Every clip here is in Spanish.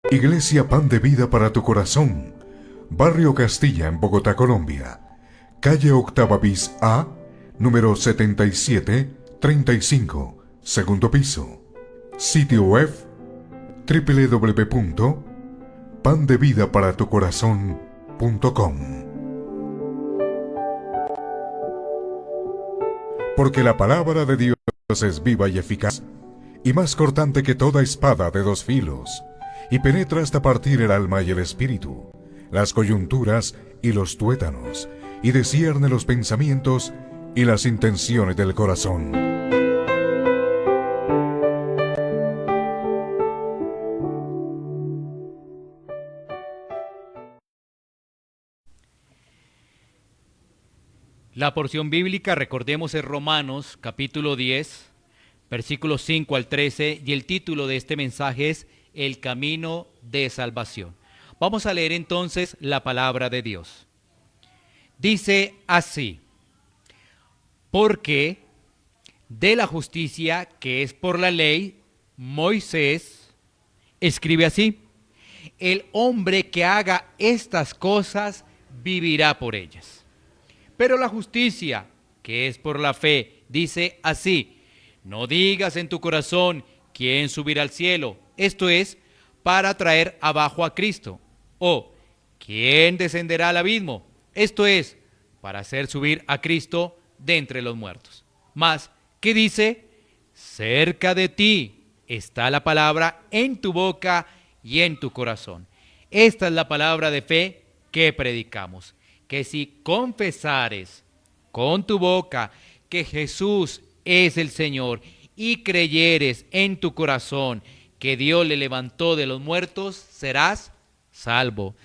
Iglesia Pan de Vida para tu Corazón, Barrio Castilla en Bogotá, Colombia. Calle Octava bis A, número 7735, segundo piso. Sitio web www.pandevidaparatucorazon.com. Porque la palabra de Dios es viva y eficaz, y más cortante que toda espada de dos filos, y penetra hasta partir el alma y el espíritu, las coyunturas y los tuétanos, y discierne los pensamientos y las intenciones del corazón. La porción bíblica, recordemos, es Romanos capítulo 10, versículos 5 al 13, y el título de este mensaje es El camino de salvación. Vamos a leer entonces la palabra de Dios. Dice así: porque de la justicia que es por la ley, Moisés escribe así: el hombre que haga estas cosas vivirá por ellas. Pero la justicia, que es por la fe, dice así: no digas en tu corazón quién subirá al cielo, esto es, para traer abajo a Cristo, o quién descenderá al abismo, esto es, para hacer subir a Cristo de entre los muertos. Mas, ¿qué dice? Cerca de ti está la palabra en tu boca y en tu corazón. Esta es la palabra de fe que predicamos. Que si confesares con tu boca que Jesús es el Señor y creyeres en tu corazón que Dios le levantó de los muertos, serás salvo.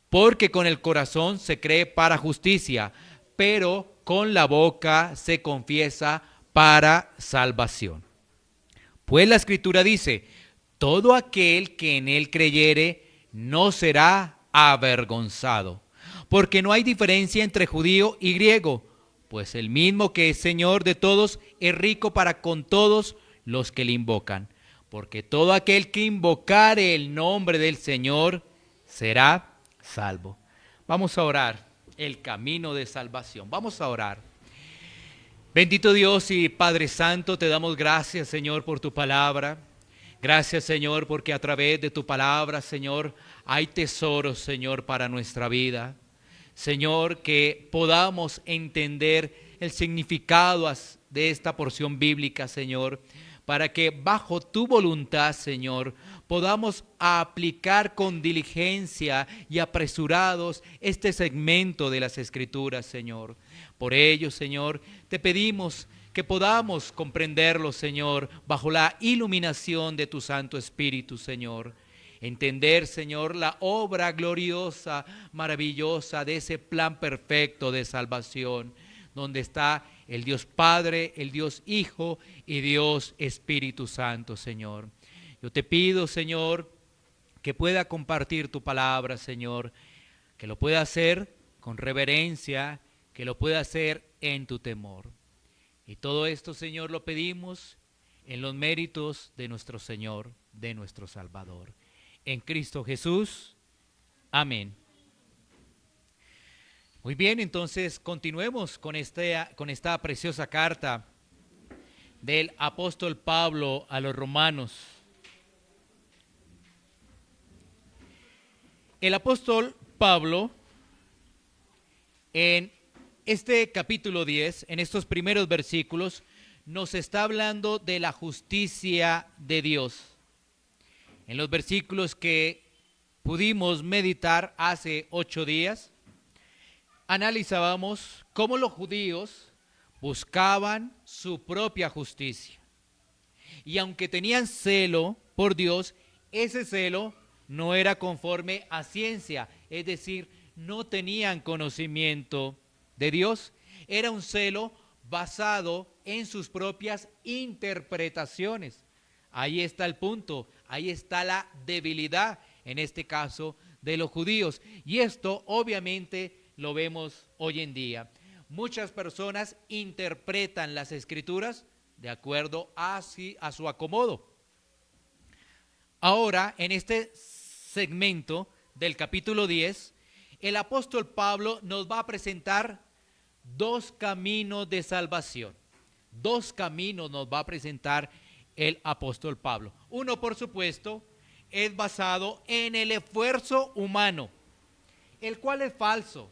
Porque con el corazón se cree para justicia, pero con la boca se confiesa para salvación. Pues la Escritura dice: todo aquel que en él creyere no será avergonzado. Porque no hay diferencia entre judío y griego, pues el mismo que es Señor de todos es rico para con todos los que le invocan. Porque todo aquel que invocare el nombre del Señor será salvo. Vamos a orar el camino de salvación. Vamos a orar. Bendito Dios y Padre Santo, te damos gracias, Señor, por tu palabra. Gracias, Señor, porque a través de tu palabra, Señor, hay tesoros, Señor, para nuestra vida. Señor, que podamos entender el significado de esta porción bíblica, Señor, para que bajo tu voluntad, Señor, podamos aplicar con diligencia y apresurados este segmento de las Escrituras, Señor. Por ello, Señor, te pedimos que podamos comprenderlo, Señor, bajo la iluminación de tu Santo Espíritu, Señor. Entender, Señor, la obra gloriosa, maravillosa de ese plan perfecto de salvación, donde está el Dios Padre, el Dios Hijo y Dios Espíritu Santo, Señor. Yo te pido, Señor, que pueda compartir tu palabra, Señor, que lo pueda hacer con reverencia, que lo pueda hacer en tu temor. Y todo esto, Señor, lo pedimos en los méritos de nuestro Señor, de nuestro Salvador. En Cristo Jesús. Amén. Muy bien, entonces continuemos con esta preciosa carta del apóstol Pablo a los romanos. El apóstol Pablo, en este capítulo 10, en estos primeros versículos, nos está hablando de la justicia de Dios. En los versículos que pudimos meditar hace 8 días, analizábamos cómo los judíos buscaban su propia justicia. Y aunque tenían celo por Dios, ese celo no era conforme a ciencia, es decir, no tenían conocimiento de Dios. Era un celo basado en sus propias interpretaciones. Ahí está el punto, ahí está la debilidad, en este caso, de los judíos. Y esto obviamente lo vemos hoy en día. Muchas personas interpretan las Escrituras de acuerdo a su acomodo. Ahora, en este segmento del capítulo 10, el apóstol Pablo nos va a presentar dos caminos de salvación. Dos caminos nos va a presentar el apóstol Pablo. Uno, por supuesto, es basado en el esfuerzo humano, el cual es falso.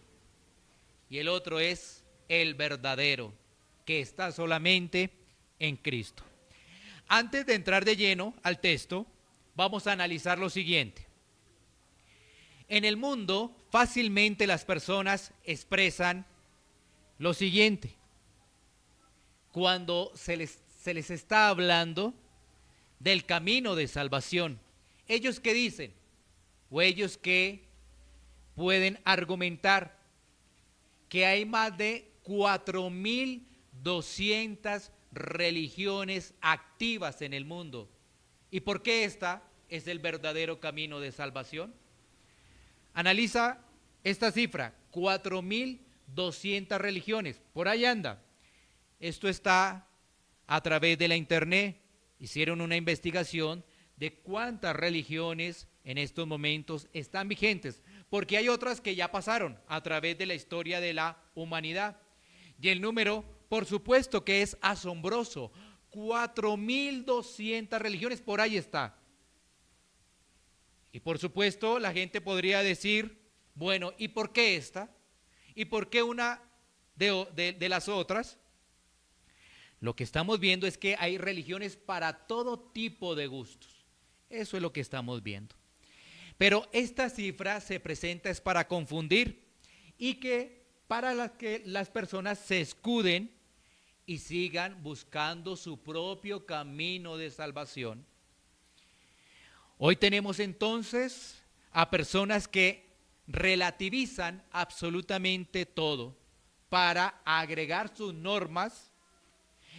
Y el otro es el verdadero, que está solamente en Cristo. Antes de entrar de lleno al texto, vamos a analizar lo siguiente. En el mundo, fácilmente las personas expresan lo siguiente. Cuando se les está hablando del camino de salvación, ¿ellos qué dicen? O ellos que pueden argumentar que hay más de 4.200 religiones activas en el mundo. ¿Y por qué esta es el verdadero camino de salvación? Analiza esta cifra, 4.200 religiones, por ahí anda. Esto está a través de la internet. Hicieron una investigación de cuántas religiones en estos momentos están vigentes, porque hay otras que ya pasaron a través de la historia de la humanidad. Y el número, por supuesto que es asombroso, 4.200 religiones, por ahí está. Y por supuesto la gente podría decir, bueno, ¿y por qué esta? ¿Y por qué una de las otras? Lo que estamos viendo es que hay religiones para todo tipo de gustos. Eso es lo que estamos viendo. Pero esta cifra se presenta es para confundir y que para que las personas se escuden y sigan buscando su propio camino de salvación. Hoy tenemos entonces a personas que relativizan absolutamente todo para agregar sus normas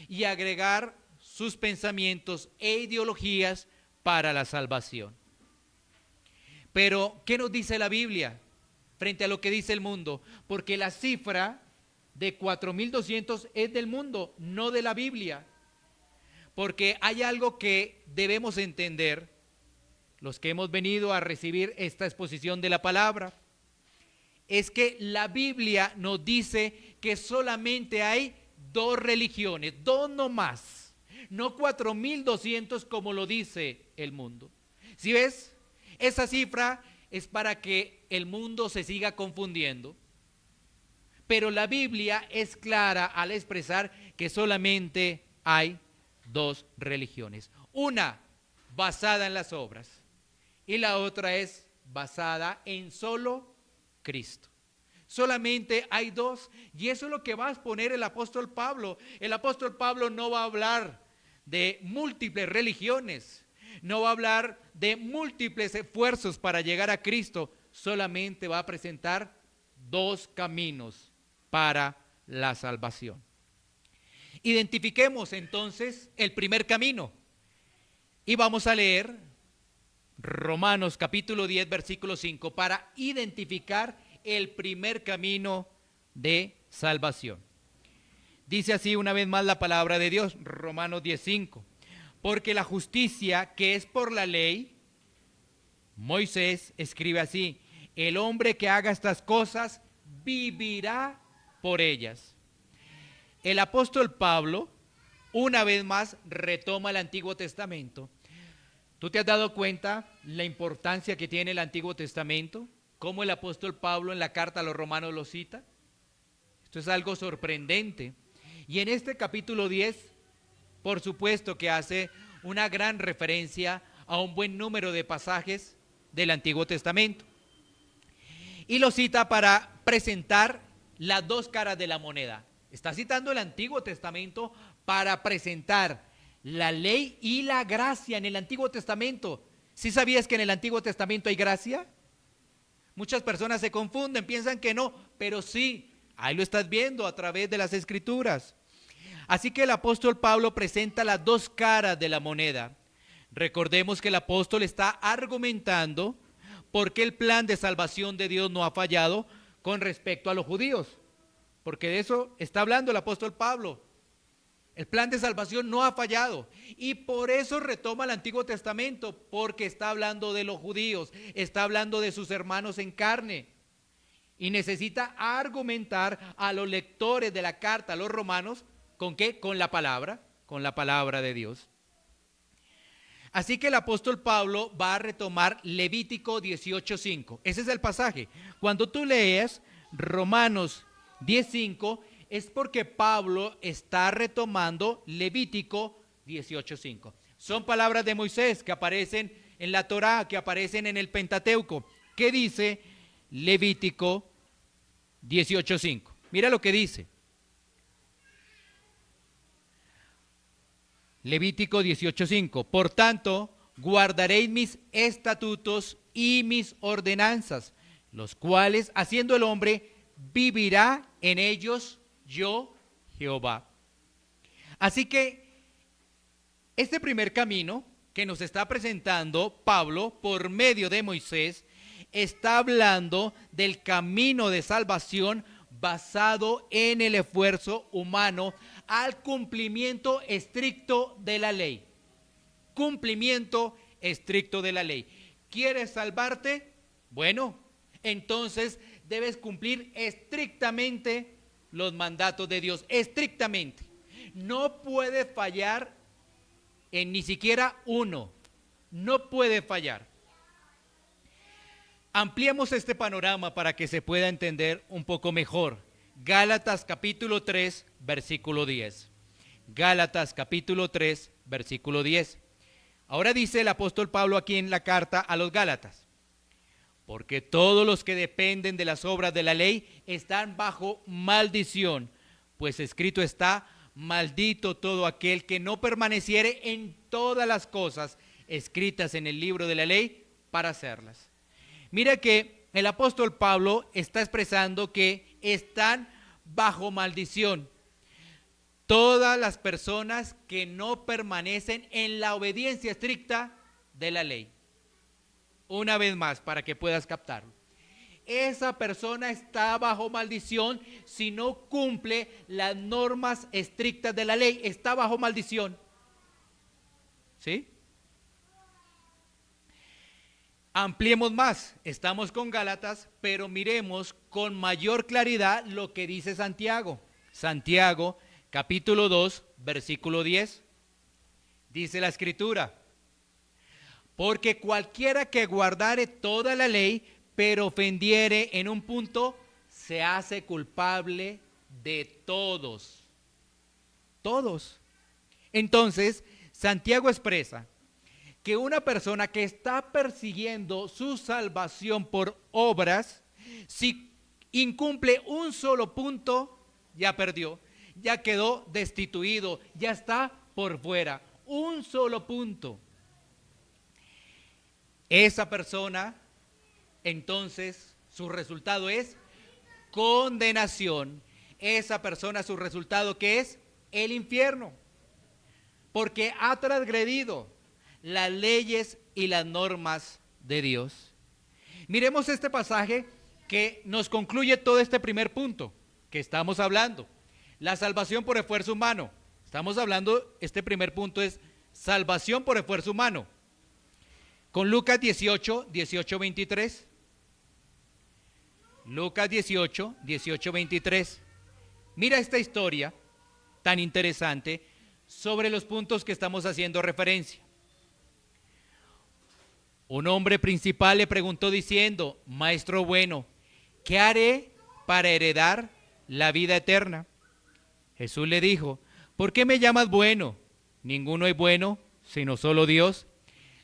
y agregar sus pensamientos e ideologías para la salvación. Pero, ¿qué nos dice la Biblia frente a lo que dice el mundo? Porque la cifra de 4.200 es del mundo, no de la Biblia. Porque hay algo que debemos entender, los que hemos venido a recibir esta exposición de la palabra, es que la Biblia nos dice que solamente hay dos religiones, dos no más, no 4.200 como lo dice el mundo. ¿Sí ves? Esa cifra es para que el mundo se siga confundiendo, pero la Biblia es clara al expresar que solamente hay dos religiones, una basada en las obras y la otra es basada en solo Cristo. Solamente hay dos, y eso es lo que va a exponer el apóstol Pablo. El apóstol Pablo no va a hablar de múltiples religiones, no va a hablar de múltiples esfuerzos para llegar a Cristo, solamente va a presentar dos caminos para la salvación. Identifiquemos entonces el primer camino y vamos a leer Romanos capítulo 10 versículo 5 para identificar el primer camino de salvación. Dice así una vez más la palabra de Dios, Romanos 10:5. Porque la justicia que es por la ley, Moisés escribe así: el hombre que haga estas cosas vivirá por ellas. El apóstol Pablo, una vez más, retoma el Antiguo Testamento. ¿Tú te has dado cuenta la importancia que tiene el Antiguo Testamento? ¿Cómo el apóstol Pablo en la carta a los romanos lo cita? Esto es algo sorprendente. Y en este capítulo 10, por supuesto que hace una gran referencia a un buen número de pasajes del Antiguo Testamento. Y lo cita para presentar las dos caras de la moneda. Está citando el Antiguo Testamento para presentar la ley y la gracia en el Antiguo Testamento. ¿Sí sabías que en el Antiguo Testamento hay gracia? Muchas personas se confunden, piensan que no, pero sí, ahí lo estás viendo a través de las Escrituras. Así que el apóstol Pablo presenta las dos caras de la moneda. Recordemos que el apóstol está argumentando por qué el plan de salvación de Dios no ha fallado con respecto a los judíos. Porque de eso está hablando el apóstol Pablo. El plan de salvación no ha fallado y por eso retoma el Antiguo Testamento, porque está hablando de los judíos, está hablando de sus hermanos en carne y necesita argumentar a los lectores de la carta a los romanos, ¿con qué? Con la palabra de Dios. Así que el apóstol Pablo va a retomar Levítico 18:5. Ese es el pasaje. Cuando tú lees Romanos 10:5, es porque Pablo está retomando Levítico 18:5. Son palabras de Moisés que aparecen en la Torá, que aparecen en el Pentateuco. ¿Qué dice Levítico 18:5? Mira lo que dice. Levítico 18:5. Por tanto, guardaréis mis estatutos y mis ordenanzas, los cuales, haciendo el hombre, vivirá en ellos yo, Jehová. Así que este primer camino que nos está presentando Pablo por medio de Moisés está hablando del camino de salvación basado en el esfuerzo humano al cumplimiento estricto de la ley. Cumplimiento estricto de la ley. ¿Quieres salvarte? Bueno, entonces debes cumplir estrictamente los mandatos de Dios, estrictamente. No puede fallar en ni siquiera uno. No puede fallar. Ampliemos este panorama para que se pueda entender un poco mejor. Gálatas capítulo 3, versículo 10. Gálatas capítulo 3, versículo 10. Ahora dice el apóstol Pablo aquí en la carta a los Gálatas: porque todos los que dependen de las obras de la ley están bajo maldición, pues escrito está: maldito todo aquel que no permaneciere en todas las cosas escritas en el libro de la ley para hacerlas. Mira que el apóstol Pablo está expresando que están bajo maldición todas las personas que no permanecen en la obediencia estricta de la ley. Una vez más, para que puedas captarlo. Esa persona está bajo maldición si no cumple las normas estrictas de la ley. Está bajo maldición. ¿Sí? Ampliemos más. Estamos con Gálatas, pero miremos con mayor claridad lo que dice Santiago. Santiago, capítulo 2, versículo 10. Dice la Escritura: porque cualquiera que guardare toda la ley, pero ofendiere en un punto, se hace culpable de todos. Todos. Entonces, Santiago expresa que una persona que está persiguiendo su salvación por obras, si incumple un solo punto, ya perdió, ya quedó destituido, ya está por fuera. Un solo punto. Esa persona, entonces, su resultado es condenación. Esa persona, su resultado, ¿qué es? El infierno. Porque ha transgredido las leyes y las normas de Dios. Miremos este pasaje que nos concluye todo este primer punto que estamos hablando. La salvación por esfuerzo humano. Estamos hablando, este primer punto es salvación por esfuerzo humano. Con Lucas 18, 23. Lucas 18, 23. Mira esta historia tan interesante sobre los puntos que estamos haciendo referencia. Un hombre principal le preguntó diciendo: Maestro bueno, ¿qué haré para heredar la vida eterna? Jesús le dijo: ¿por qué me llamas bueno? Ninguno es bueno, sino solo Dios.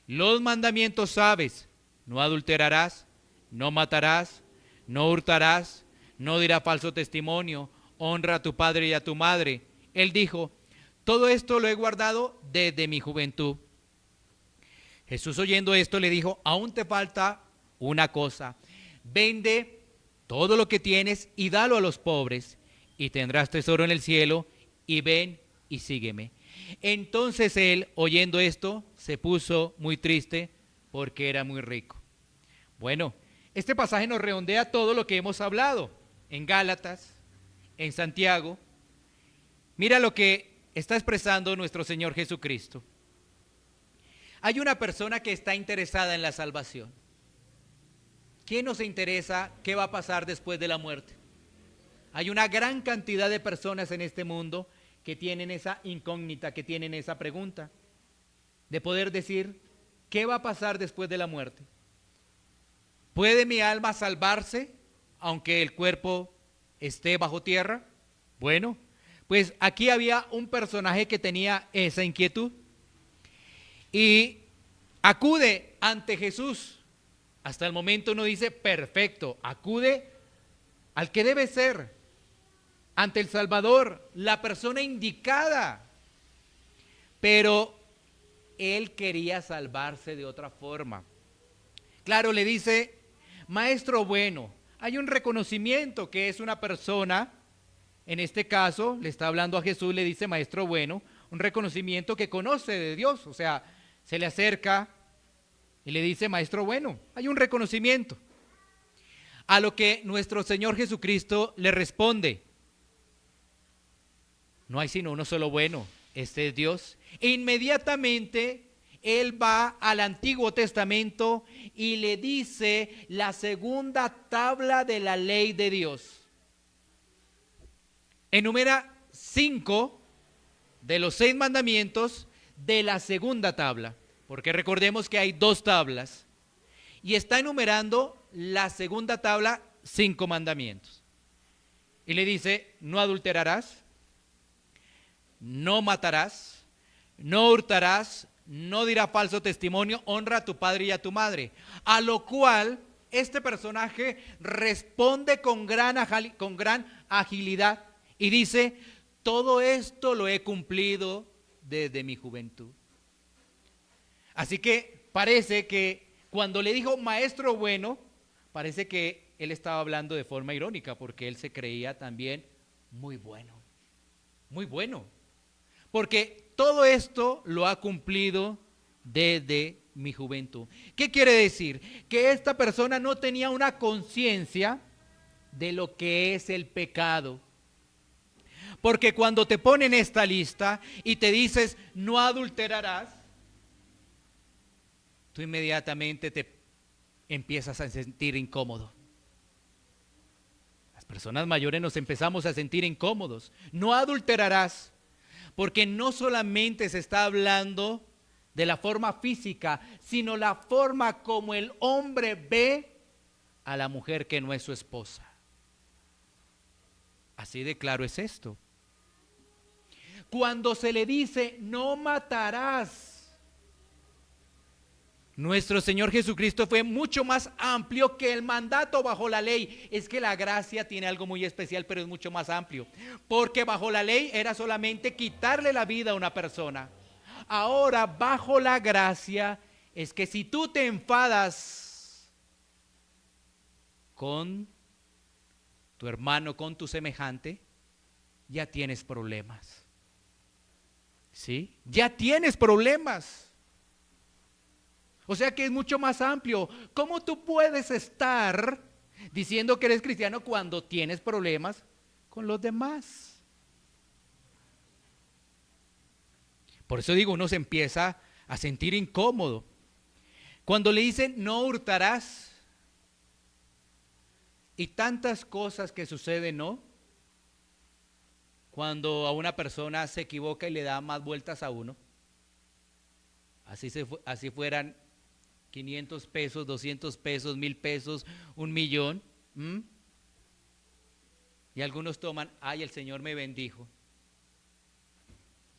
Los mandamientos sabes: no adulterarás, no matarás, no hurtarás, no dirás falso testimonio, honra a tu padre y a tu madre. Él dijo: todo esto lo he guardado desde mi juventud. Jesús, oyendo esto, le dijo: aún te falta una cosa. Vende todo lo que tienes y dalo a los pobres, y tendrás tesoro en el cielo, y ven y sígueme. Entonces él, oyendo esto, se puso muy triste porque era muy rico. Bueno, este pasaje nos redondea todo lo que hemos hablado en Gálatas, en Santiago. Mira lo que está expresando nuestro Señor Jesucristo. Hay una persona que está interesada en la salvación. ¿Quién nos interesa qué va a pasar después de la muerte? Hay una gran cantidad de personas en este mundo que tienen esa incógnita, que tienen esa pregunta, de poder decir, ¿qué va a pasar después de la muerte? ¿Puede mi alma salvarse aunque el cuerpo esté bajo tierra? Bueno, pues aquí había un personaje que tenía esa inquietud y acude ante Jesús. Hasta el momento uno dice, perfecto, acude al que debe ser, ante el Salvador, la persona indicada. Pero él quería salvarse de otra forma. Claro, le dice, maestro bueno, hay un reconocimiento que es una persona, en este caso le está hablando a Jesús, le dice maestro bueno, un reconocimiento que conoce de Dios, o sea, se le acerca y le dice maestro bueno, hay un reconocimiento. A lo que nuestro Señor Jesucristo le responde, no hay sino uno solo bueno, este es Dios. E inmediatamente él va al Antiguo Testamento y le dice la segunda tabla de la ley de Dios. Enumera 5 de los 6 mandamientos de la segunda tabla, porque recordemos que hay 2 tablas, y está enumerando la segunda tabla 5 mandamientos. Y le dice, no adulterarás, no matarás, no hurtarás, no dirás falso testimonio, honra a tu padre y a tu madre. A lo cual este personaje responde con gran agilidad y dice, todo esto lo he cumplido desde mi juventud. Así que parece que cuando le dijo maestro bueno, parece que él estaba hablando de forma irónica, porque él se creía también muy bueno, muy bueno. Porque todo esto lo ha cumplido desde mi juventud. ¿Qué quiere decir? Que esta persona no tenía una conciencia de lo que es el pecado. Porque cuando te ponen esta lista y te dices no adulterarás, tú inmediatamente te empiezas a sentir incómodo. Las personas mayores nos empezamos a sentir incómodos. No adulterarás. Porque no solamente se está hablando de la forma física, sino la forma como el hombre ve a la mujer que no es su esposa. Así de claro es esto. Cuando se le dice, no matarás, nuestro Señor Jesucristo fue mucho más amplio que el mandato bajo la ley. Es que la gracia tiene algo muy especial, pero es mucho más amplio. Porque bajo la ley era solamente quitarle la vida a una persona. Ahora, bajo la gracia, es que si tú te enfadas con tu hermano, con tu semejante, ya tienes problemas. ¿Sí? Ya tienes problemas. O sea que es mucho más amplio. ¿Cómo tú puedes estar diciendo que eres cristiano cuando tienes problemas con los demás? Por eso digo, uno se empieza a sentir incómodo. Cuando le dicen no hurtarás y tantas cosas que suceden, ¿no? Cuando a una persona se equivoca y le da más vueltas a uno. Así fueran 500 pesos, 200 pesos, 1000 pesos, 1,000,000. Y algunos toman, ay, el Señor me bendijo.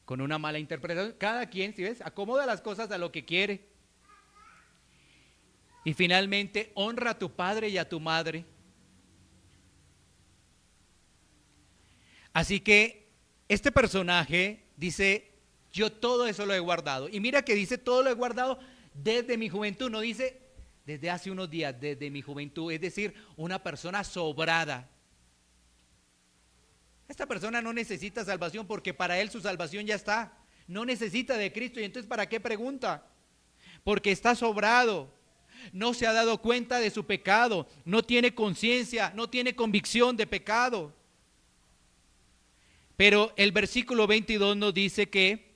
Con una mala interpretación. Cada quien, ¿sí ves? Acomoda las cosas a lo que quiere. Y finalmente, honra a tu padre y a tu madre. Así que este personaje dice, yo todo eso lo he guardado. Y mira que dice, todo lo he guardado desde mi juventud. No dice, desde hace unos días, desde mi juventud. Es decir, una persona sobrada. Esta persona no necesita salvación porque para él su salvación ya está. No necesita de Cristo. Y entonces, ¿para qué pregunta? Porque está sobrado. No se ha dado cuenta de su pecado. No tiene conciencia, no tiene convicción de pecado. Pero el versículo 22 nos dice que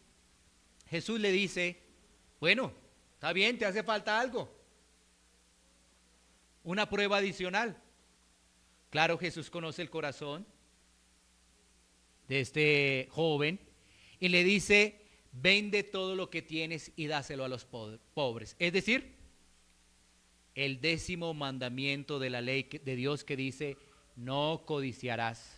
Jesús le dice, bueno, está bien, te hace falta algo. Una prueba adicional. Claro, Jesús conoce el corazón de este joven y le dice, vende todo lo que tienes y dáselo a los pobres. Es decir, el 10º mandamiento de la ley de Dios que dice, no codiciarás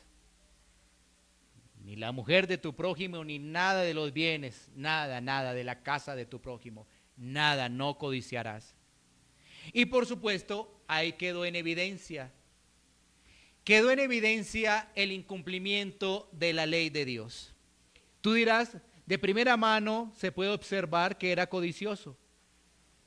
ni la mujer de tu prójimo, ni nada de los bienes, nada de la casa de tu prójimo, nada, no codiciarás. Y por supuesto, ahí quedó en evidencia el incumplimiento de la ley de Dios. Tú dirás, de primera mano se puede observar que era codicioso,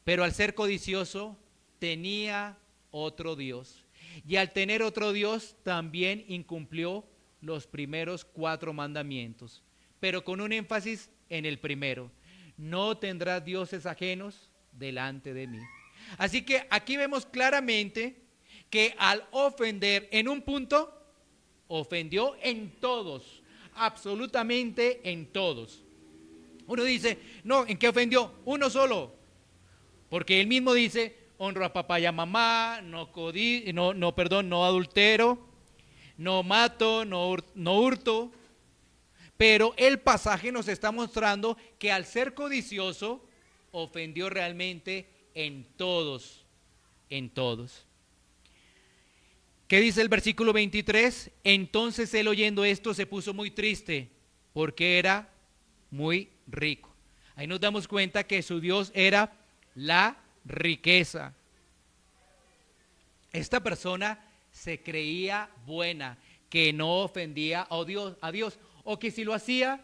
pero al ser codicioso tenía otro Dios. Y al tener otro Dios también incumplió los primeros 4 mandamientos, pero con un énfasis en el primero: no tendrás dioses ajenos delante de mí. Así que aquí vemos claramente que al ofender en un punto, ofendió en todos, absolutamente en todos. Uno dice, no, ¿en qué ofendió? Uno solo, porque él mismo dice, honro a papá y a mamá, no adultero, no mato, no hurto. Pero el pasaje nos está mostrando que al ser codicioso, ofendió realmente en todos, en todos. ¿Qué dice el versículo 23? Entonces él, oyendo esto, se puso muy triste porque era muy rico. Ahí nos damos cuenta que su Dios era la riqueza. Esta persona se creía buena, que no ofendía a Dios, o que si lo hacía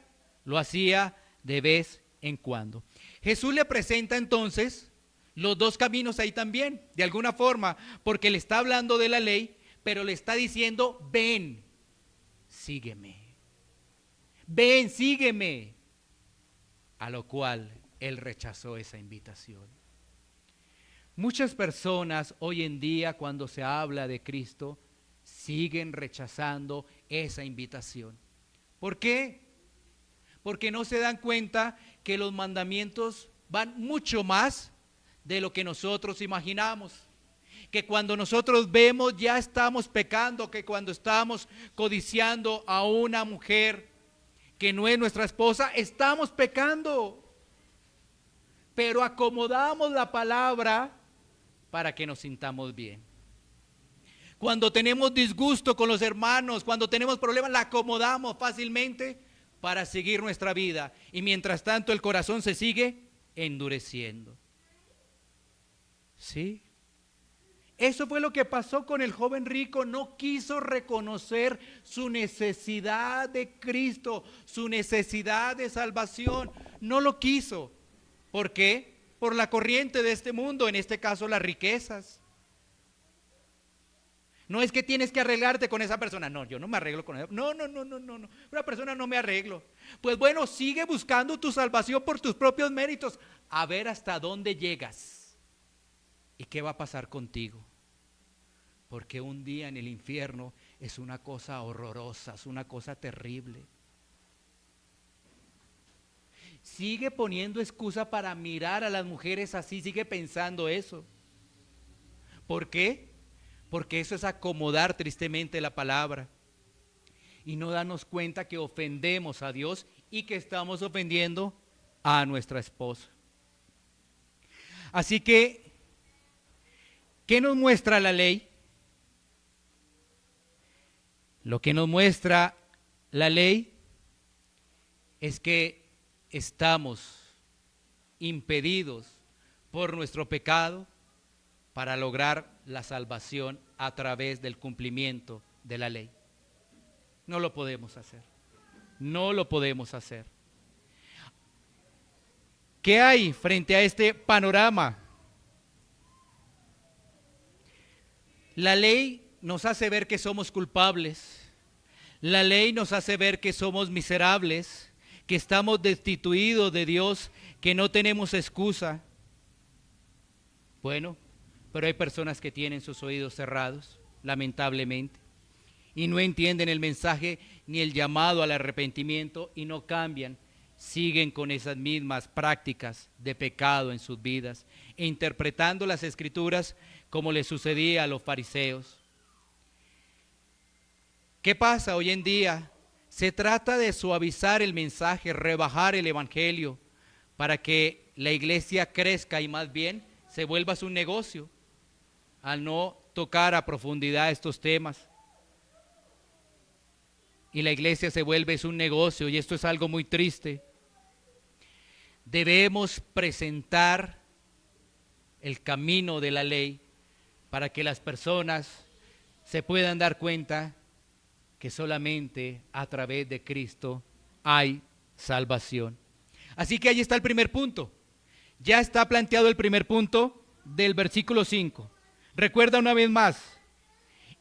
de vez en cuando. Jesús le presenta entonces los 2 caminos ahí también, de alguna forma, porque le está hablando de la ley, pero le está diciendo, ven, sígueme. Ven, sígueme. A lo cual él rechazó esa invitación. Muchas personas hoy en día, cuando se habla de Cristo, siguen rechazando esa invitación. ¿Por qué? Porque no se dan cuenta que los mandamientos van mucho más de lo que nosotros imaginamos. Que cuando nosotros vemos ya estamos pecando, que cuando estamos codiciando a una mujer que no es nuestra esposa, estamos pecando. Pero acomodamos la palabra para que nos sintamos bien. Cuando tenemos disgusto con los hermanos, cuando tenemos problemas, la acomodamos fácilmente para seguir nuestra vida. Y mientras tanto el corazón se sigue endureciendo. ¿Sí? Eso fue lo que pasó con el joven rico. No quiso reconocer su necesidad de Cristo, su necesidad de salvación. No lo quiso. ¿Por qué? Por la corriente de este mundo, en este caso las riquezas. No es que tienes que arreglarte con esa persona. No, yo no me arreglo con ella. No. Una persona no me arreglo. Pues bueno, sigue buscando tu salvación por tus propios méritos. A ver hasta dónde llegas. ¿Y qué va a pasar contigo? Porque un día en el infierno es una cosa horrorosa, es una cosa terrible. Sigue poniendo excusa para mirar a las mujeres así, sigue pensando eso. ¿Por qué? Porque eso es acomodar tristemente la palabra y no darnos cuenta que ofendemos a Dios y que estamos ofendiendo a nuestra esposa. Así que, ¿qué nos muestra la ley? Lo que nos muestra la ley es que estamos impedidos por nuestro pecado para lograr la salvación a través del cumplimiento de la ley. No lo podemos hacer. No lo podemos hacer. ¿Qué hay frente a este panorama? La ley nos hace ver que somos culpables. La ley nos hace ver que somos miserables, que estamos destituidos de Dios, que no tenemos excusa. Bueno, pero hay personas que tienen sus oídos cerrados, lamentablemente, y no entienden el mensaje ni el llamado al arrepentimiento y no cambian. Siguen con esas mismas prácticas de pecado en sus vidas e interpretando las escrituras como le sucedía a los fariseos. ¿Qué pasa hoy en día? Se trata de suavizar el mensaje, rebajar el evangelio para que la iglesia crezca y más bien se vuelva su negocio al no tocar a profundidad estos temas. Y la iglesia se vuelve un negocio y esto es algo muy triste. Debemos presentar el camino de la ley para que las personas se puedan dar cuenta que solamente a través de Cristo hay salvación. Así que ahí está el primer punto. Ya está planteado el primer punto del versículo 5. Recuerda una vez más,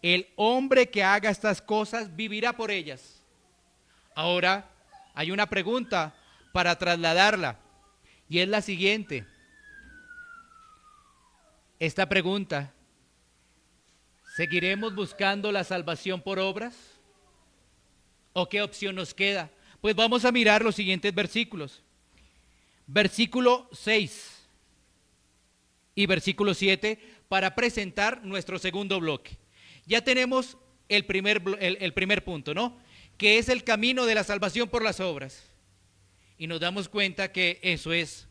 el hombre que haga estas cosas vivirá por ellas. Ahora hay una pregunta para trasladarla y es la siguiente. Esta pregunta, ¿seguiremos buscando la salvación por obras? ¿O qué opción nos queda? Pues vamos a mirar los siguientes versículos. Versículo 6 y versículo 7 para presentar nuestro segundo bloque. Ya tenemos el primer punto, ¿no? Que es el camino de la salvación por las obras. Y nos damos cuenta que eso es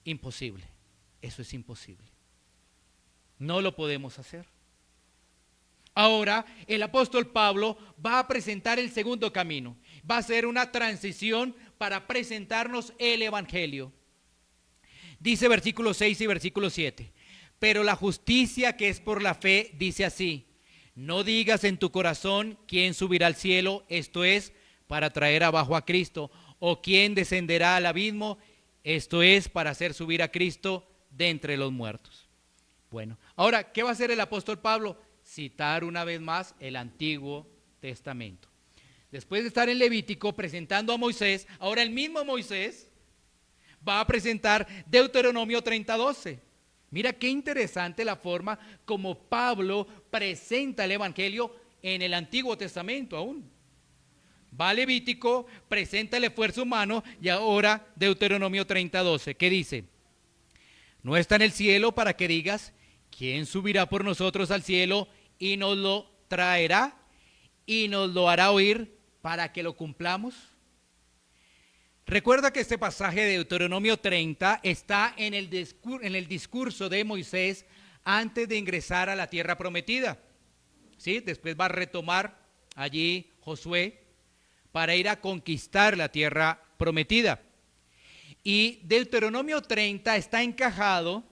imposible. Eso es imposible. No lo podemos hacer. Ahora, el apóstol Pablo va a presentar el segundo camino. Va a ser una transición para presentarnos el evangelio. Dice versículo 6 y versículo 7. Pero la justicia que es por la fe dice así: no digas en tu corazón quién subirá al cielo, esto es, para traer abajo a Cristo, o quién descenderá al abismo, esto es, para hacer subir a Cristo de entre los muertos. Bueno, ahora, ¿qué va a hacer el apóstol Pablo? Citar una vez más el Antiguo Testamento. Después de estar en Levítico presentando a Moisés, ahora el mismo Moisés va a presentar Deuteronomio 30:12. Mira qué interesante la forma como Pablo presenta el evangelio en el Antiguo Testamento aún. Va a Levítico, presenta el esfuerzo humano y ahora Deuteronomio 30:12. ¿Qué dice? No está en el cielo para que digas, ¿quién subirá por nosotros al cielo y nos lo traerá y nos lo hará oír para que lo cumplamos? Recuerda que este pasaje de Deuteronomio 30 está en el discurso de Moisés antes de ingresar a la tierra prometida. ¿Sí? Después va a retomar allí Josué para ir a conquistar la tierra prometida. Y Deuteronomio 30 está encajado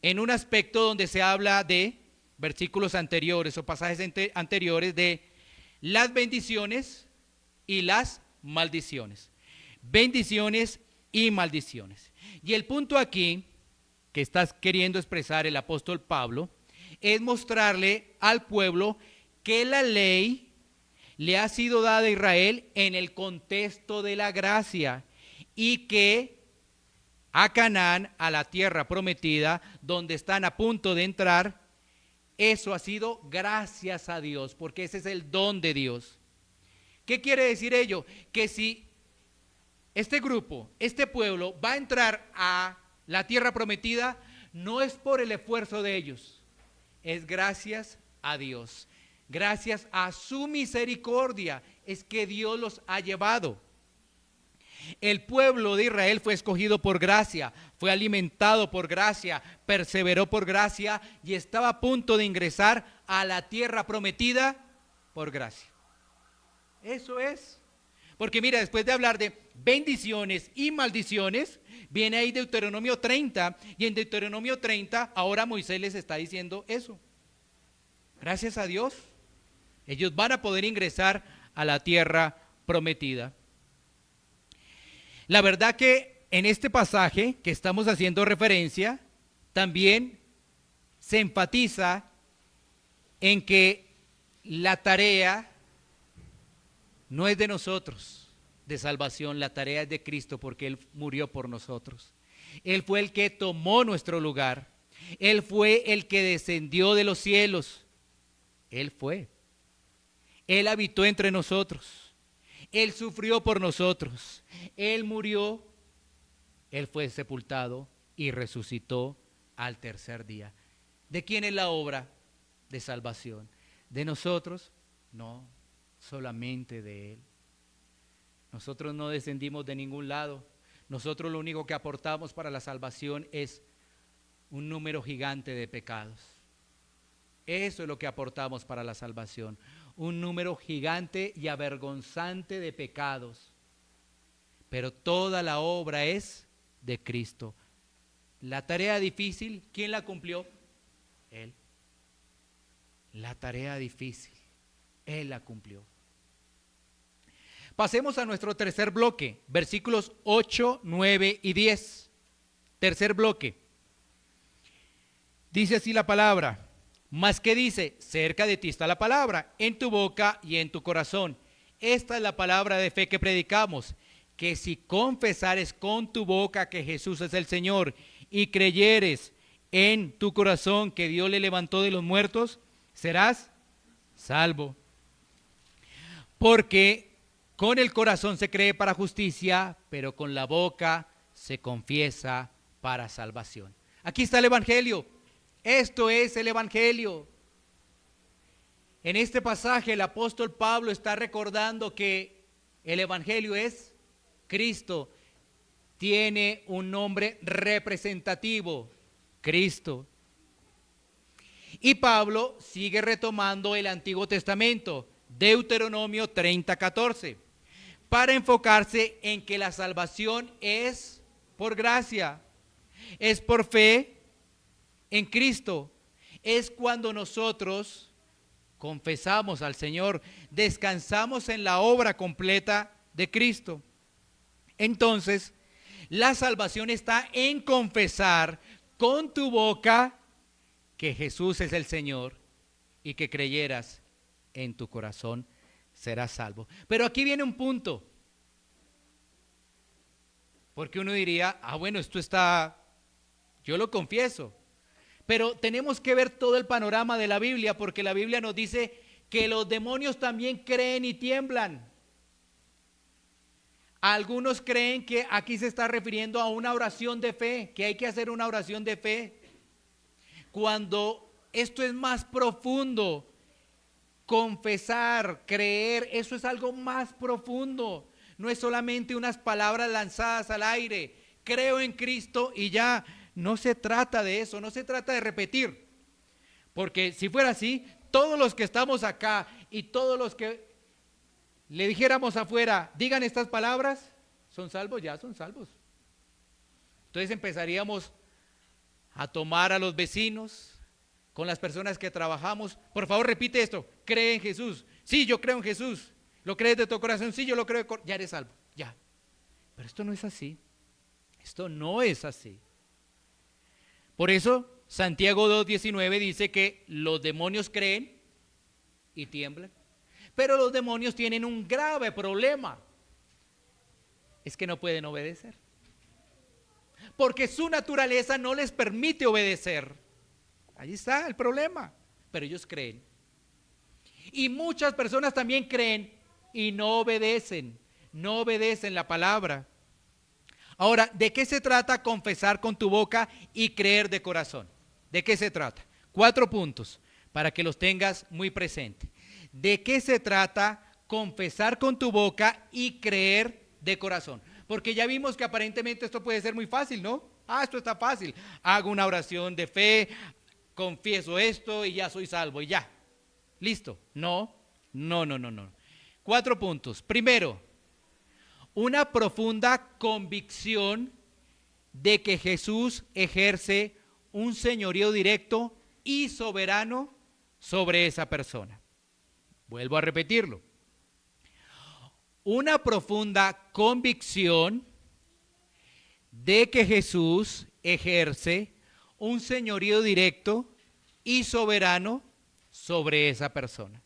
en un aspecto donde se habla de versículos anteriores o pasajes anteriores de las bendiciones y las maldiciones. Bendiciones y maldiciones. Y el punto aquí que está queriendo expresar el apóstol Pablo es mostrarle al pueblo que la ley le ha sido dada a Israel en el contexto de la gracia y que a Canaán, a la tierra prometida, donde están a punto de entrar, eso ha sido gracias a Dios, porque ese es el don de Dios. ¿Qué quiere decir ello? Que si este grupo, este pueblo va a entrar a la tierra prometida, no es por el esfuerzo de ellos, es gracias a Dios. Gracias a su misericordia es que Dios los ha llevado. El pueblo de Israel fue escogido por gracia, fue alimentado por gracia, perseveró por gracia y estaba a punto de ingresar a la tierra prometida por gracia. Eso es. Porque mira, después de hablar de bendiciones y maldiciones, viene ahí Deuteronomio 30 y en Deuteronomio 30 ahora Moisés les está diciendo eso. Gracias a Dios, ellos van a poder ingresar a la tierra prometida. La verdad que en este pasaje que estamos haciendo referencia, también se enfatiza en que la tarea no es de nosotros, de salvación, la tarea es de Cristo porque Él murió por nosotros. Él fue el que tomó nuestro lugar, Él fue el que descendió de los cielos. Él fue. Él habitó entre nosotros. Él sufrió por nosotros. Él murió. Él fue sepultado y resucitó al tercer día. ¿De quién es la obra de salvación? ¿De nosotros? No, solamente de Él. Nosotros no descendimos de ningún lado. Nosotros lo único que aportamos para la salvación es un número gigante de pecados. Eso es lo que aportamos para la salvación. Un número gigante y avergonzante de pecados. Pero toda la obra es de Cristo. La tarea difícil, ¿quién la cumplió? Él. La tarea difícil, Él la cumplió. Pasemos a nuestro tercer bloque, versículos 8, 9 y 10. Tercer bloque. Dice así la palabra. Mas ¿qué dice? Cerca de ti está la palabra, en tu boca y en tu corazón. Esta es la palabra de fe que predicamos, que si confesares con tu boca que Jesús es el Señor y creyeres en tu corazón que Dios le levantó de los muertos, serás salvo. Porque con el corazón se cree para justicia, pero con la boca se confiesa para salvación. Aquí está el Evangelio. Esto es el Evangelio. En este pasaje el apóstol Pablo está recordando que el Evangelio es Cristo. Tiene un nombre representativo, Cristo. Y Pablo sigue retomando el Antiguo Testamento, Deuteronomio 30:14, para enfocarse en que la salvación es por gracia, es por fe en Cristo. Es cuando nosotros confesamos al Señor, descansamos en la obra completa de Cristo. Entonces, la salvación está en confesar con tu boca que Jesús es el Señor y que creyeras en tu corazón serás salvo. Pero aquí viene un punto, porque uno diría, bueno, esto está, yo lo confieso, pero tenemos que ver todo el panorama de la Biblia, porque la Biblia nos dice que los demonios también creen y tiemblan. Algunos creen que aquí se está refiriendo a una oración de fe, que hay que hacer una oración de fe, cuando esto es más profundo. Confesar, creer, eso es algo más profundo. No es solamente unas palabras lanzadas al aire. Creo en Cristo y ya. No se trata de eso, no se trata de repetir. Porque si fuera así, todos los que estamos acá y todos los que le dijéramos afuera, digan estas palabras, ¿son salvos? Ya son salvos. Entonces empezaríamos a tomar a los vecinos, con las personas que trabajamos. Por favor, repite esto: cree en Jesús. Sí, yo creo en Jesús. ¿Lo crees de tu corazón? Sí, yo lo creo. Ya eres salvo, ya. Pero esto no es así. Esto no es así. Por eso Santiago 2:19 dice que los demonios creen y tiemblan. Pero los demonios tienen un grave problema. Es que no pueden obedecer. Porque su naturaleza no les permite obedecer. Ahí está el problema. Pero ellos creen. Y muchas personas también creen y no obedecen. No obedecen la palabra. Ahora, ¿de qué se trata confesar con tu boca y creer de corazón? ¿De qué se trata? 4 puntos para que los tengas muy presentes. ¿De qué se trata confesar con tu boca y creer de corazón? Porque ya vimos que aparentemente esto puede ser muy fácil, ¿no? Esto está fácil. Hago una oración de fe, confieso esto y ya soy salvo y ya. Listo. No. 4 puntos. Primero, una profunda convicción de que Jesús ejerce un señorío directo y soberano sobre esa persona. Vuelvo a repetirlo. Una profunda convicción de que Jesús ejerce un señorío directo y soberano sobre esa persona.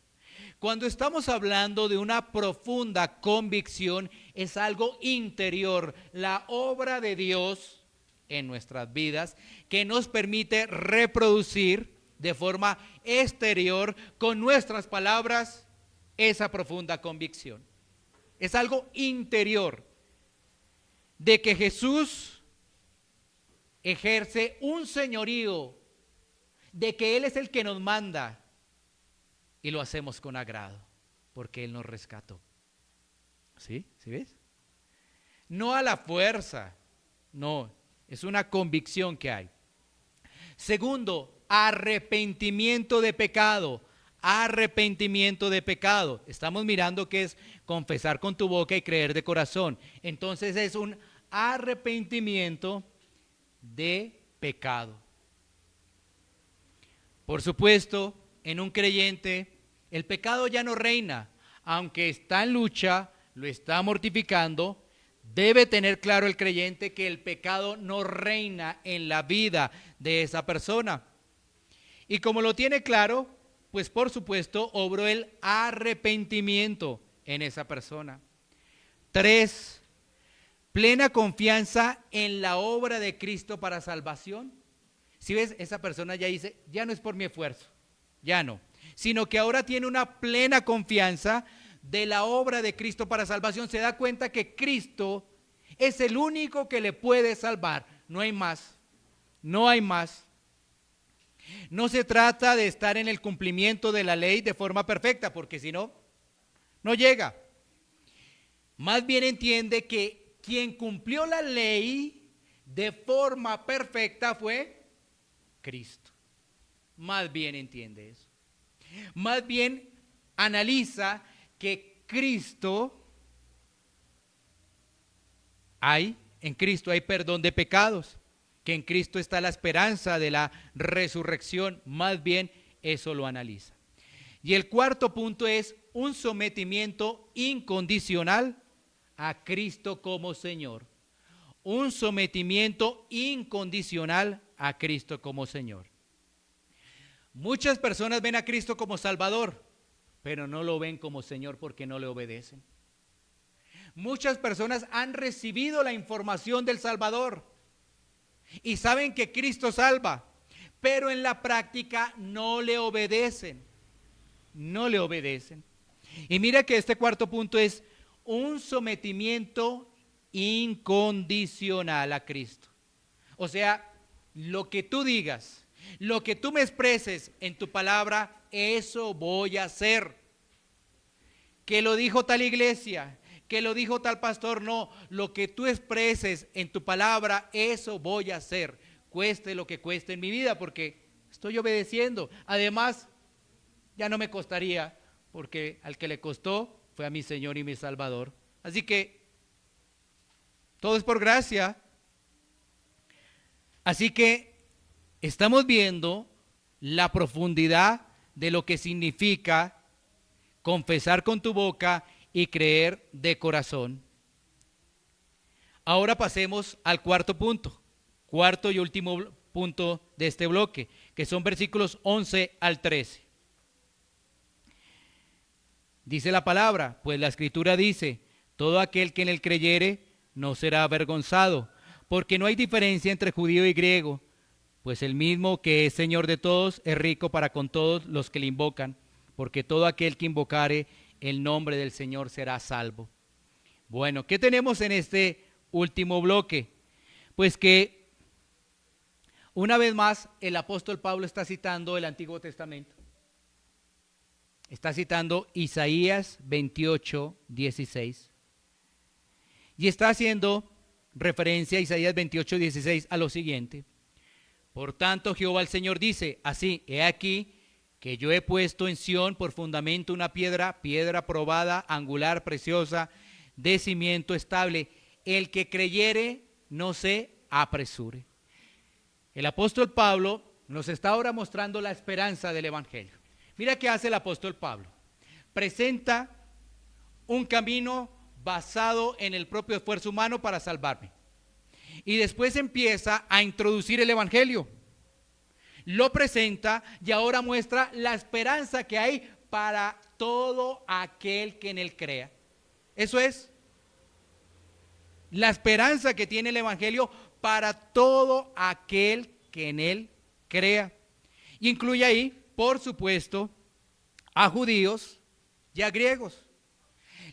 Cuando estamos hablando de una profunda convicción, es algo interior, la obra de Dios en nuestras vidas que nos permite reproducir de forma exterior, con nuestras palabras, esa profunda convicción. Es algo interior de que Jesús ejerce un señorío, de que Él es el que nos manda y lo hacemos con agrado, porque Él nos rescató. ¿Sí? ¿Sí ves? No a la fuerza, no, es una convicción que hay. Segundo, arrepentimiento de pecado. Arrepentimiento de pecado. Estamos mirando que es confesar con tu boca y creer de corazón. Entonces es un arrepentimiento de pecado. Por supuesto, en un creyente, el pecado ya no reina. Aunque está en lucha, lo está mortificando, debe tener claro el creyente que el pecado no reina en la vida de esa persona. Y como lo tiene claro, pues por supuesto obró el arrepentimiento en esa persona. 3, plena confianza en la obra de Cristo para salvación. Si ves, esa persona ya dice, ya no es por mi esfuerzo, ya no, sino que ahora tiene una plena confianza de la obra de Cristo para salvación. Se da cuenta que Cristo es el único que le puede salvar, no hay más, no hay más. No se trata de estar en el cumplimiento de la ley de forma perfecta, porque si no, no llega. Más bien entiende que quien cumplió la ley de forma perfecta fue Cristo. Más bien entiende eso. Más bien analiza que en Cristo hay perdón de pecados, que en Cristo está la esperanza de la resurrección. Más bien eso lo analiza. Y el cuarto punto es un sometimiento incondicional a Cristo como Señor. Un sometimiento incondicional a Cristo como Señor. Muchas personas ven a Cristo como Salvador, pero no lo ven como Señor porque no le obedecen. Muchas personas han recibido la información del Salvador y saben que Cristo salva, pero en la práctica no le obedecen. No le obedecen. Y mira que este cuarto punto es un sometimiento incondicional a Cristo. O sea, lo que tú digas, lo que tú me expreses en tu palabra, eso voy a hacer. Que lo dijo tal iglesia, que lo dijo tal pastor, no. Lo que tú expreses en tu palabra, eso voy a hacer. Cueste lo que cueste en mi vida, porque estoy obedeciendo. Además, ya no me costaría, porque al que le costó fue a mi Señor y mi Salvador. Así que todo es por gracia. Así que estamos viendo la profundidad de lo que significa confesar con tu boca y creer de corazón. Ahora pasemos al cuarto punto, cuarto y último punto de este bloque, que son versículos 11 al 13. Dice la palabra, pues la Escritura dice, todo aquel que en él creyere no será avergonzado, porque no hay diferencia entre judío y griego, pues el mismo que es Señor de todos es rico para con todos los que le invocan, porque todo aquel que invocare el nombre del Señor será salvo. Bueno, ¿qué tenemos en este último bloque? Pues que una vez más el apóstol Pablo está citando el Antiguo Testamento. Está citando Isaías 28, 16. Y está haciendo referencia a Isaías 28, 16 a lo siguiente. Por tanto, Jehová el Señor dice, así, he aquí que yo he puesto en Sión por fundamento una piedra, piedra probada, angular, preciosa, de cimiento estable. El que creyere no se apresure. El apóstol Pablo nos está ahora mostrando la esperanza del Evangelio. Mira qué hace el apóstol Pablo. Presenta un camino basado en el propio esfuerzo humano para salvarme. Y después empieza a introducir el Evangelio. Lo presenta y ahora muestra la esperanza que hay para todo aquel que en él crea. Eso es la esperanza que tiene el Evangelio para todo aquel que en él crea. Incluye ahí, por supuesto, a judíos y a griegos.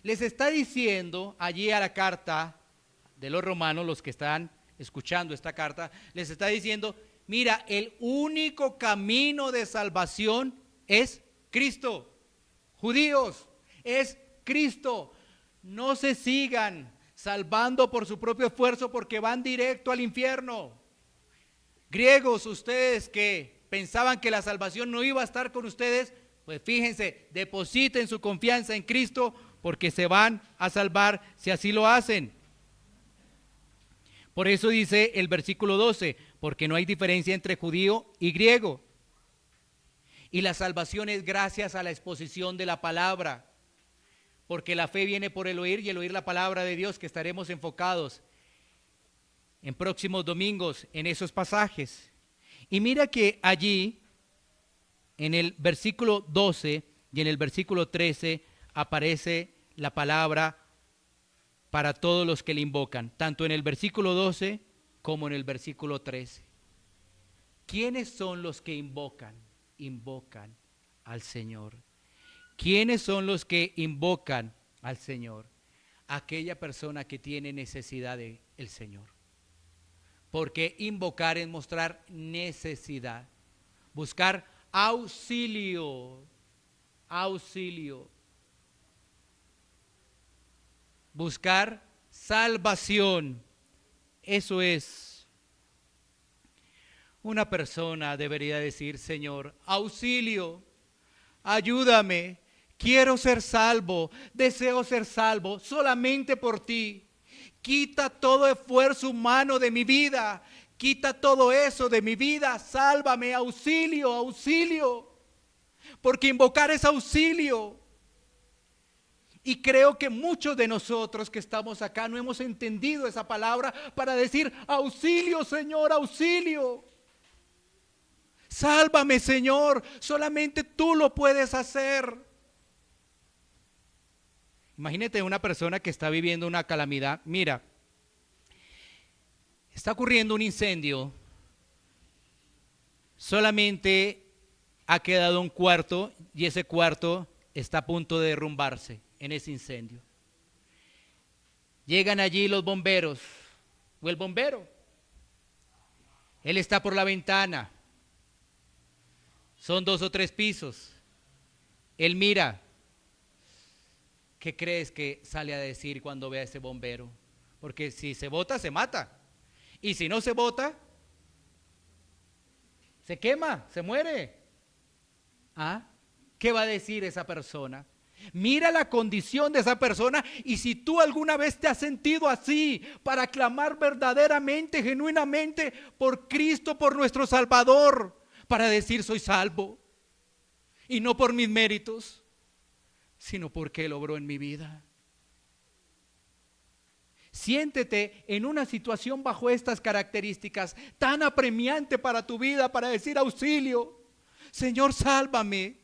Les está diciendo allí a la carta de los romanos, los que están escuchando esta carta, les está diciendo, mira, el único camino de salvación es Cristo. Judíos, es Cristo. No se sigan salvando por su propio esfuerzo porque van directo al infierno. Griegos, ustedes que pensaban que la salvación no iba a estar con ustedes, pues fíjense, depositen su confianza en Cristo porque se van a salvar si así lo hacen. Por eso dice el versículo 12, porque no hay diferencia entre judío y griego. Y la salvación es gracias a la exposición de la palabra, porque la fe viene por el oír y el oír la palabra de Dios, que estaremos enfocados en próximos domingos en esos pasajes. Y mira que allí, en el versículo 12 y en el versículo 13, aparece la palabra para todos los que le invocan, tanto en el versículo 12 como en el versículo 13. ¿Quiénes son los que invocan? Invocan al Señor. ¿Quiénes son los que invocan al Señor? Aquella persona que tiene necesidad del Señor. Porque invocar es mostrar necesidad, buscar auxilio, auxilio. Buscar salvación, eso es. Una persona debería decir, Señor, auxilio, ayúdame, quiero ser salvo, deseo ser salvo solamente por ti. Quita todo esfuerzo humano de mi vida, quita todo eso de mi vida, sálvame, auxilio, auxilio, porque invocar es auxilio. Y creo que muchos de nosotros que estamos acá no hemos entendido esa palabra para decir, auxilio, Señor, auxilio. Sálvame, Señor, solamente tú lo puedes hacer. Imagínate una persona que está viviendo una calamidad. Mira, está ocurriendo un incendio, solamente ha quedado un cuarto y ese cuarto está a punto de derrumbarse en ese incendio. Llegan allí los bomberos o el bombero. Él está por la ventana. Son 2 o 3 pisos. Él mira. ¿Qué crees que sale a decir cuando ve a ese bombero? Porque si se bota, se mata. Y si no se bota, se quema, se muere. ¿Ah? ¿Qué va a decir esa persona? Mira la condición de esa persona y si tú alguna vez te has sentido así para clamar verdaderamente, genuinamente por Cristo, por nuestro Salvador, para decir soy salvo y no por mis méritos, sino porque Él obró en mi vida. Siéntete en una situación bajo estas características tan apremiante para tu vida, para decir auxilio, Señor, sálvame.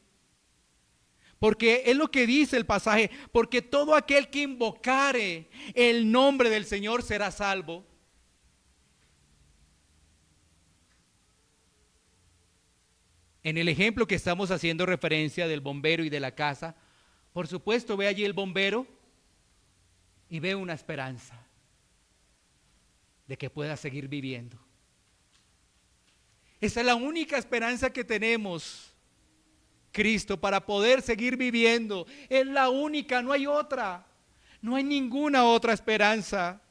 Porque es lo que dice el pasaje, porque todo aquel que invocare el nombre del Señor será salvo. En el ejemplo que estamos haciendo referencia del bombero y de la casa, por supuesto ve allí el bombero y ve una esperanza de que pueda seguir viviendo. Esa es la única esperanza que tenemos, Cristo, para poder seguir viviendo. Es la única, no hay otra. No hay ninguna otra esperanza.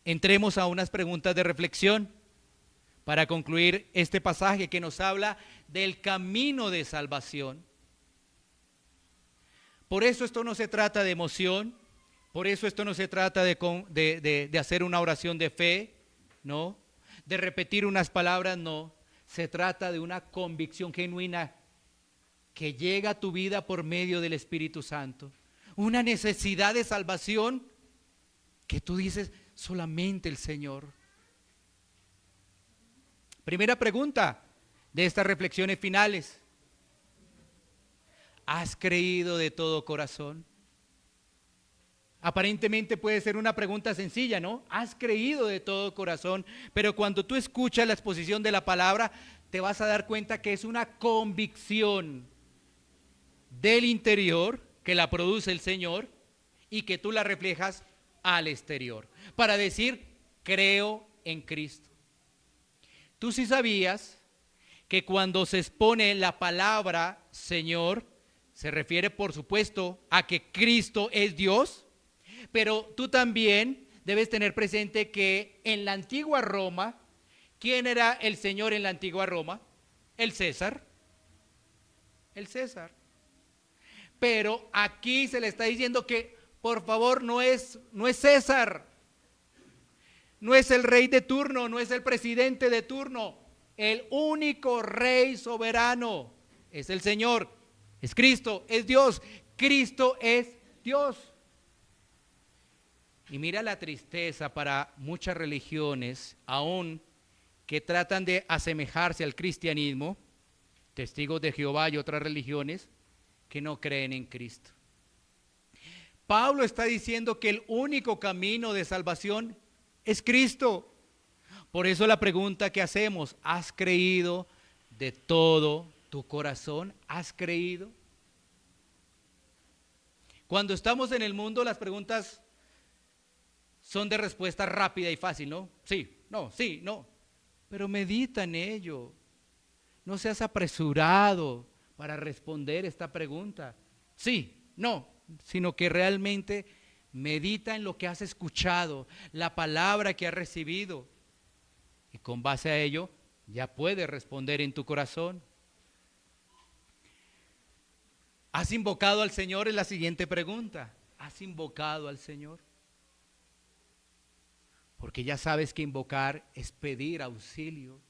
Entremos a unas preguntas de reflexión para concluir este pasaje que nos habla del camino de salvación. Por eso esto no se trata de emoción, por eso esto no se trata de hacer una oración de fe, no, de repetir unas palabras, no. Se trata de una convicción genuina que llega a tu vida por medio del Espíritu Santo. Una necesidad de salvación que tú dices, solamente el Señor. Primera pregunta de estas reflexiones finales. ¿Has creído de todo corazón? Aparentemente puede ser una pregunta sencilla, ¿no? ¿Has creído de todo corazón? Pero cuando tú escuchas la exposición de la palabra, te vas a dar cuenta que es una convicción del interior que la produce el Señor y que tú la reflejas al exterior. Para decir, creo en Cristo. Tú sí sabías que cuando se expone la palabra Señor, se refiere por supuesto a que Cristo es Dios, pero tú también debes tener presente que en la antigua Roma, ¿quién era el Señor en la antigua Roma? El César. El César. Pero aquí se le está diciendo que por favor no es César, no es el rey de turno, no es el presidente de turno. El único rey soberano es el Señor, es Cristo, es Dios. Cristo es Dios. Y mira la tristeza para muchas religiones, aún que tratan de asemejarse al cristianismo, testigos de Jehová y otras religiones, que no creen en Cristo. Pablo está diciendo que el único camino de salvación es Cristo. Por eso la pregunta que hacemos, ¿has creído de todo tu corazón? ¿Has creído? Cuando estamos en el mundo, las preguntas son de respuesta rápida y fácil, ¿no? Sí, no. Pero medita en ello. No seas apresurado para responder esta pregunta. Sí, no, sino que realmente medita en lo que has escuchado, la palabra que has recibido. Y con base a ello, ya puedes responder en tu corazón. ¿Has invocado al Señor? Es la siguiente pregunta. ¿Has invocado al Señor? Porque ya sabes que invocar es pedir auxilio.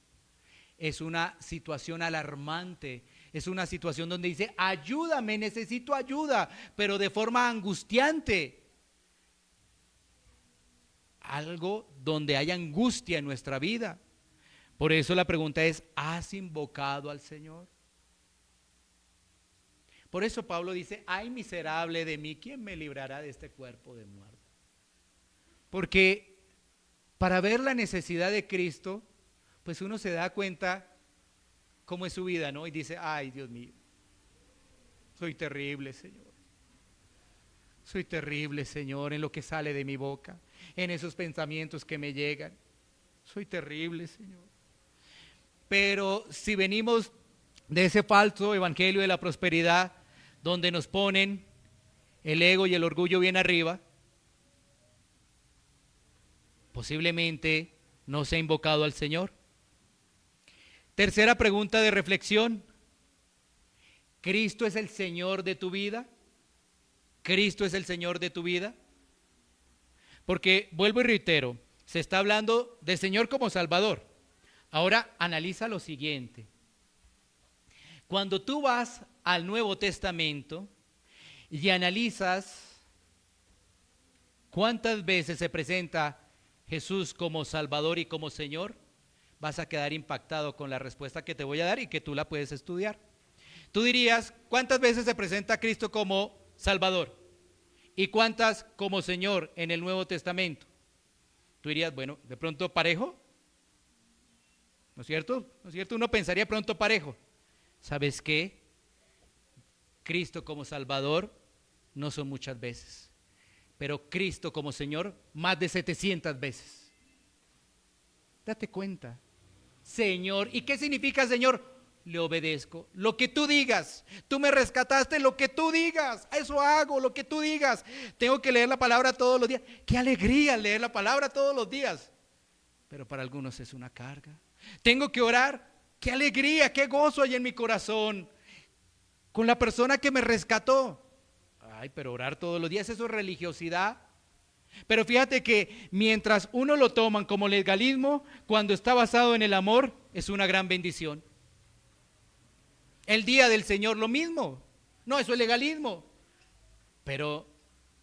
Es una situación alarmante. Es una situación donde dice, ayúdame, necesito ayuda, pero de forma angustiante. Algo donde hay angustia en nuestra vida. Por eso la pregunta es, ¿has invocado al Señor? Por eso Pablo dice, ay miserable de mí, ¿quién me librará de este cuerpo de muerte? Porque para ver la necesidad de Cristo, pues uno se da cuenta cómo es su vida, ¿no? Y dice, ay Dios mío, soy terrible, Señor. Soy terrible, Señor, en lo que sale de mi boca, en esos pensamientos que me llegan. Soy terrible, Señor. Pero si venimos de ese falso evangelio de la prosperidad, donde nos ponen el ego y el orgullo bien arriba, posiblemente no se ha invocado al Señor. Tercera pregunta de reflexión. ¿Cristo es el Señor de tu vida? ¿Cristo es el Señor de tu vida? Porque, vuelvo y reitero, se está hablando del Señor como Salvador. Ahora analiza lo siguiente. Cuando tú vas al Nuevo Testamento y analizas cuántas veces se presenta Jesús como Salvador y como Señor, vas a quedar impactado con la respuesta que te voy a dar y que tú la puedes estudiar. Tú dirías, ¿cuántas veces se presenta Cristo como Salvador? ¿Y cuántas como Señor en el Nuevo Testamento? Tú dirías, bueno, de pronto parejo. ¿No es cierto? ¿No es cierto? Uno pensaría pronto parejo. ¿Sabes qué? Cristo como Salvador no son muchas veces, pero Cristo como Señor más de 700 veces. Date cuenta. Señor, ¿y qué significa Señor? Le obedezco, lo que tú digas. Tú me rescataste, lo que tú digas. Eso hago, lo que tú digas. Tengo que leer la palabra todos los días. Qué alegría leer la palabra todos los días. Pero para algunos es una carga. Tengo que orar. Qué alegría, qué gozo hay en mi corazón con la persona que me rescató. Ay, pero orar todos los días, eso es religiosidad. Pero fíjate que mientras uno lo toman como legalismo, cuando está basado en el amor, es una gran bendición. El día del Señor lo mismo. No, eso es legalismo. Pero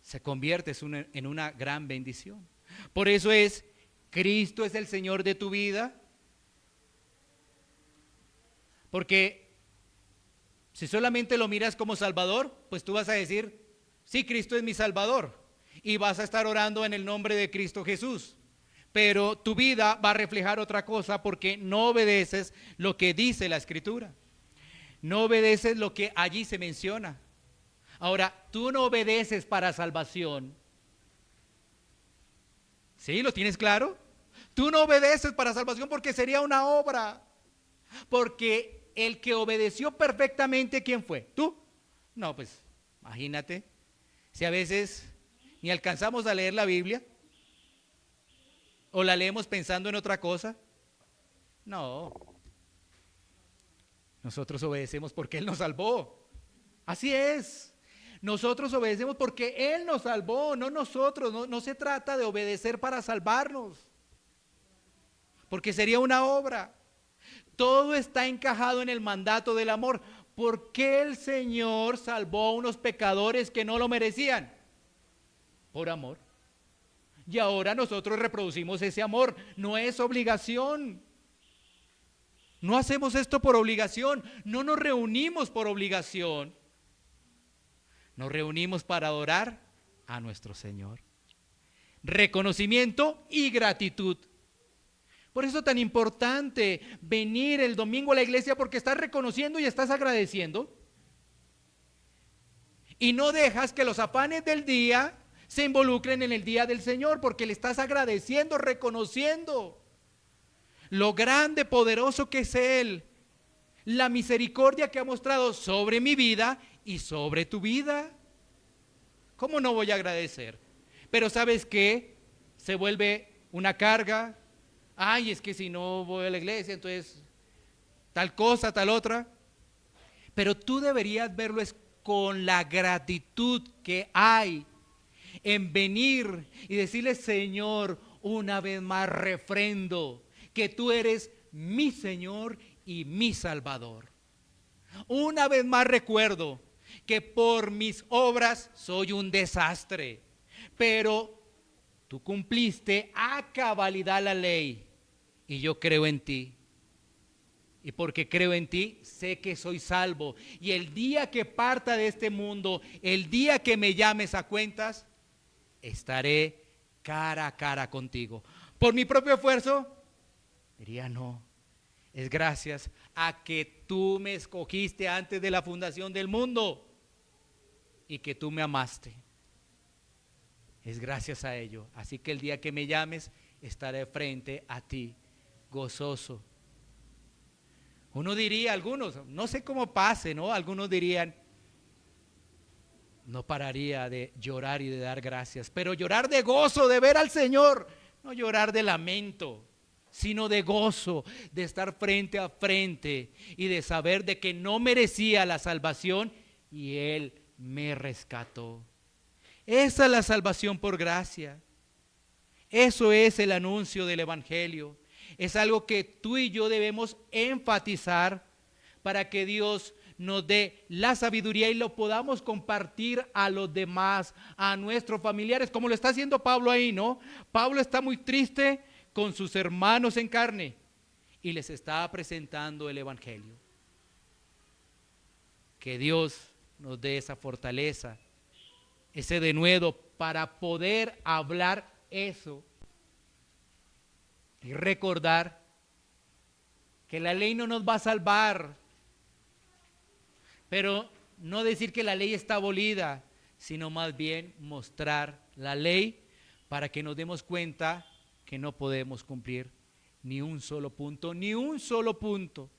se convierte en una gran bendición. Por eso es, Cristo es el Señor de tu vida. Porque si solamente lo miras como Salvador, pues tú vas a decir, sí, Cristo es mi Salvador. y vas a estar orando en el nombre de Cristo Jesús. Pero tu vida va a reflejar otra cosa porque no obedeces lo que dice la Escritura. No obedeces lo que allí se menciona. Ahora, tú no obedeces para salvación. ¿Sí? ¿Lo tienes claro? Tú no obedeces para salvación porque sería una obra. Porque el que obedeció perfectamente, ¿quién fue? ¿Tú? No, pues, imagínate. Si a veces ni alcanzamos a leer la Biblia, o la leemos pensando en otra cosa. No. Nosotros obedecemos porque Él nos salvó. Así es. Nosotros obedecemos porque Él nos salvó, no nosotros. No se trata de obedecer para salvarnos. Porque sería una obra. Todo está encajado en el mandato del amor. ¿Por qué el Señor salvó a unos pecadores que no lo merecían? Por amor. Y ahora nosotros reproducimos ese amor. No es obligación. No hacemos esto por obligación. No nos reunimos por obligación. Nos reunimos para adorar a nuestro Señor. Reconocimiento y gratitud. Por eso es tan importante venir el domingo a la iglesia, porque estás reconociendo y estás agradeciendo. Y no dejas que los afanes del día se involucren en el día del Señor, porque le estás agradeciendo, reconociendo lo grande, poderoso que es Él, la misericordia que ha mostrado sobre mi vida y sobre tu vida. ¿Cómo no voy a agradecer? Pero ¿sabes qué? Se vuelve una carga. Ay, es que si no voy a la iglesia, entonces tal cosa, tal otra. Pero tú deberías verlo es con la gratitud que hay en venir y decirle: Señor, una vez más refrendo que tú eres mi Señor y mi Salvador. Una vez más recuerdo que por mis obras soy un desastre, pero tú cumpliste a cabalidad la ley y yo creo en ti. Y porque creo en ti, sé que soy salvo. Y el día que parta de este mundo, el día que me llames a cuentas, estaré cara a cara contigo. Por mi propio esfuerzo, diría no. Es gracias a que tú me escogiste antes de la fundación del mundo y que tú me amaste. Es gracias a ello. Así que el día que me llames, estaré frente a ti, gozoso. Uno diría, algunos, no sé cómo pase, ¿no? Algunos dirían, no pararía de llorar y de dar gracias, pero llorar de gozo, de ver al Señor, no llorar de lamento, sino de gozo, de estar frente a frente y de saber de que no merecía la salvación y Él me rescató. Esa es la salvación por gracia. Eso es el anuncio del Evangelio. Es algo que tú y yo debemos enfatizar para que Dios nos dé la sabiduría y lo podamos compartir a los demás, a nuestros familiares, como lo está haciendo Pablo ahí, ¿no? Pablo está muy triste con sus hermanos en carne y les está presentando el Evangelio. Que Dios nos dé esa fortaleza, ese denuedo para poder hablar eso y recordar que la ley no nos va a salvar, pero no decir que la ley está abolida, sino más bien mostrar la ley para que nos demos cuenta que no podemos cumplir ni un solo punto, ni un solo punto.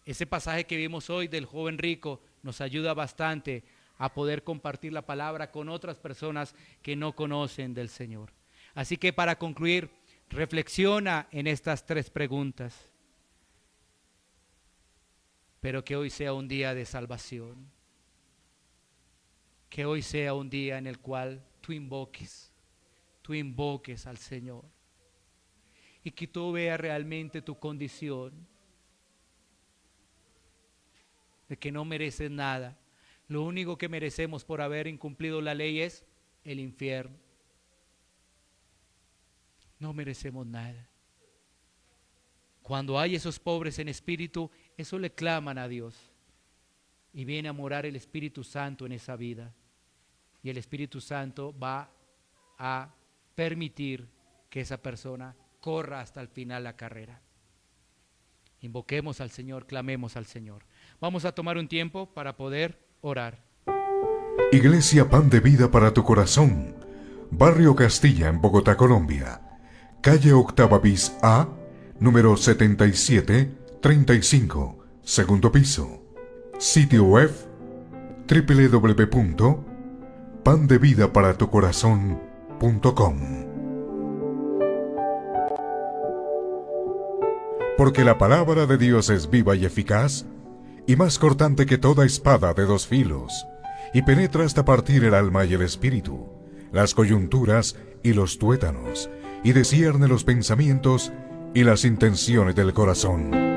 Ese pasaje que vimos hoy del joven rico nos ayuda bastante a poder compartir la palabra con otras personas que no conocen del Señor. Así que para concluir, reflexiona en estas 3 preguntas, pero que hoy sea un día de salvación, que hoy sea un día en el cual tú invoques al Señor y que tú veas realmente tu condición, de que no mereces nada. Lo único que merecemos por haber incumplido la ley es el infierno. No merecemos nada. Cuando hay esos pobres en espíritu, eso le claman a Dios y viene a morar el Espíritu Santo en esa vida. y el Espíritu Santo va a permitir que esa persona corra hasta el final la carrera. Invoquemos al Señor, clamemos al Señor. Vamos a tomar un tiempo para poder orar. Iglesia Pan de Vida para tu Corazón, Barrio Castilla, en Bogotá, Colombia. Calle Octava bis A, número 7735, segundo piso. Sitio web www.pandevidaparatucorazon.com. Porque la palabra de Dios es viva y eficaz, y más cortante que toda espada de dos filos, y penetra hasta partir el alma y el espíritu, las coyunturas y los tuétanos, y discierne los pensamientos y las intenciones del corazón.